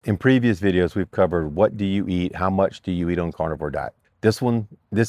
In previous videos, we've covered what do you eat, how much do you eat on carnivore diet. This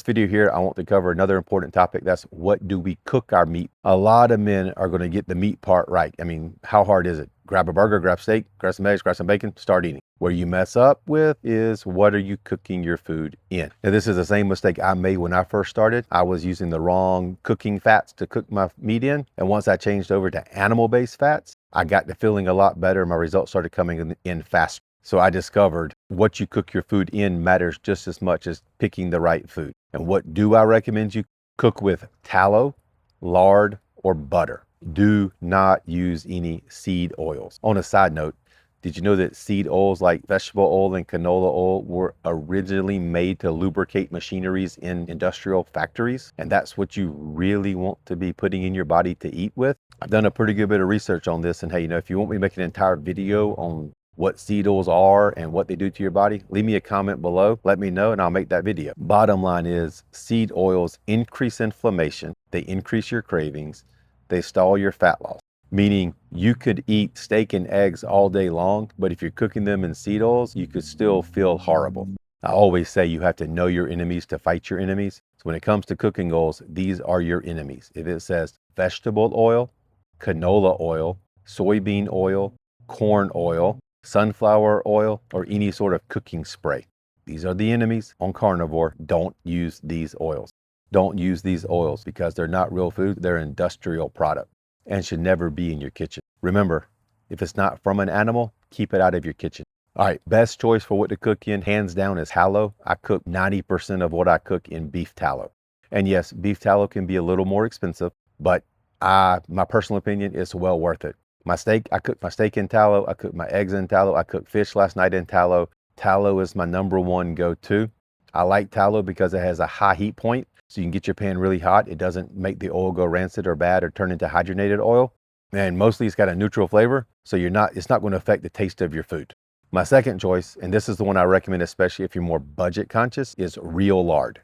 video here, I want to cover another important topic. That's what do we cook our meat? A lot of men are going to get the meat part right. I mean, how hard is it? Grab a burger, grab steak, grab some eggs, grab some bacon, start eating. Where you mess up with is what are you cooking your food in? Now, this is the same mistake I made when I first started. I was using the wrong cooking fats to cook my meat in. And once I changed over to animal-based fats, I got to feeling a lot better. My results started coming in faster. So I discovered what you cook your food in matters just as much as picking the right food. And what do I recommend you cook with? Tallow, lard, or butter. Do not use any seed oils. On a side note, did you know that seed oils like vegetable oil and canola oil were originally made to lubricate machineries in industrial factories? And that's what you really want to be putting in your body to eat with? I've done a pretty good bit of research on this. And hey, if you want me to make an entire video on what seed oils are and what they do to your body, leave me a comment below. Let me know and I'll make that video. Bottom line is seed oils increase inflammation. They increase your cravings. They stall your fat loss. Meaning you could eat steak and eggs all day long, but if you're cooking them in seed oils, you could still feel horrible. I always say you have to know your enemies to fight your enemies. So when it comes to cooking oils, these are your enemies. If it says vegetable oil, canola oil, soybean oil, corn oil, sunflower oil, or any sort of cooking spray, these are the enemies on carnivore. Don't use these oils. Don't use these oils because they're not real food. They're industrial product and should never be in your kitchen. Remember, if it's not from an animal, keep it out of your kitchen. All right, best choice for what to cook in, hands down, is tallow. I cook 90% of what I cook in beef tallow. And yes, beef tallow can be a little more expensive, but my personal opinion, it's well worth it. My steak, I cook my steak in tallow. I cook my eggs in tallow. I cooked fish last night in tallow. Tallow is my #1 go-to. I like tallow because it has a high heat point. So you can get your pan really hot. It doesn't make the oil go rancid or bad or turn into hydrogenated oil. And mostly it's got a neutral flavor. So it's not going to affect the taste of your food. My second choice, and this is the one I recommend, especially if you're more budget conscious, is real lard.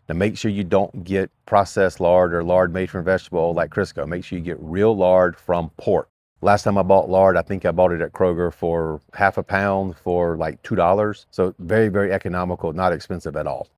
Now make sure you don't get processed lard or lard made from vegetable oil like Crisco. Make sure you get real lard from pork. Last time I bought lard, I think I bought it at Kroger for half a pound for like $2. So very, very economical, not expensive at all.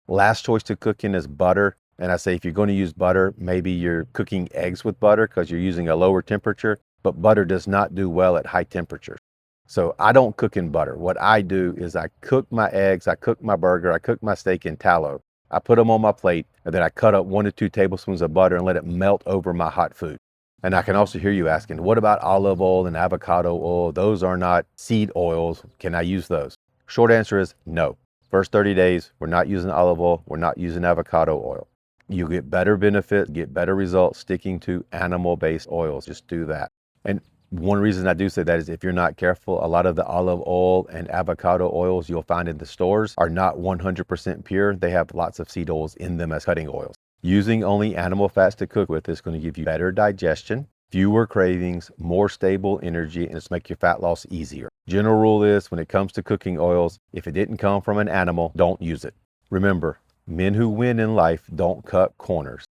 Last choice to cook in is butter. And I say if you're going to use butter, maybe you're cooking eggs with butter because you're using a lower temperature, but butter does not do well at high temperatures. So I don't cook in butter. What I do is I cook my eggs, I cook my burger, I cook my steak in tallow. I put them on my plate and then I cut up 1 to 2 tablespoons of butter and let it melt over my hot food. And I can also hear you asking, what about olive oil and avocado oil? Those are not seed oils. Can I use those? Short answer is no. First 30 days, we're not using olive oil. We're not using avocado oil. You get better benefit, get better results sticking to animal-based oils. Just do that. And one reason I do say that is if you're not careful, a lot of the olive oil and avocado oils you'll find in the stores are not 100% pure. They have lots of seed oils in them as cutting oils. Using only animal fats to cook with is going to give you better digestion, fewer cravings, more stable energy, and it's make your fat loss easier. General rule is when it comes to cooking oils, if it didn't come from an animal, don't use it. Remember, men who win in life don't cut corners.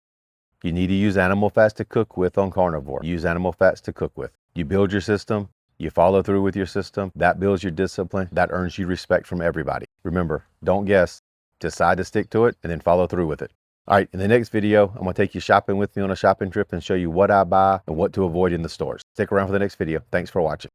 You need to use animal fats to cook with on carnivore. Use animal fats to cook with. You build your system, you follow through with your system, that builds your discipline, that earns you respect from everybody. Remember, don't guess, decide to stick to it and then follow through with it. All right, in the next video, I'm going to take you shopping with me on a shopping trip and show you what I buy and what to avoid in the stores. Stick around for the next video. Thanks for watching.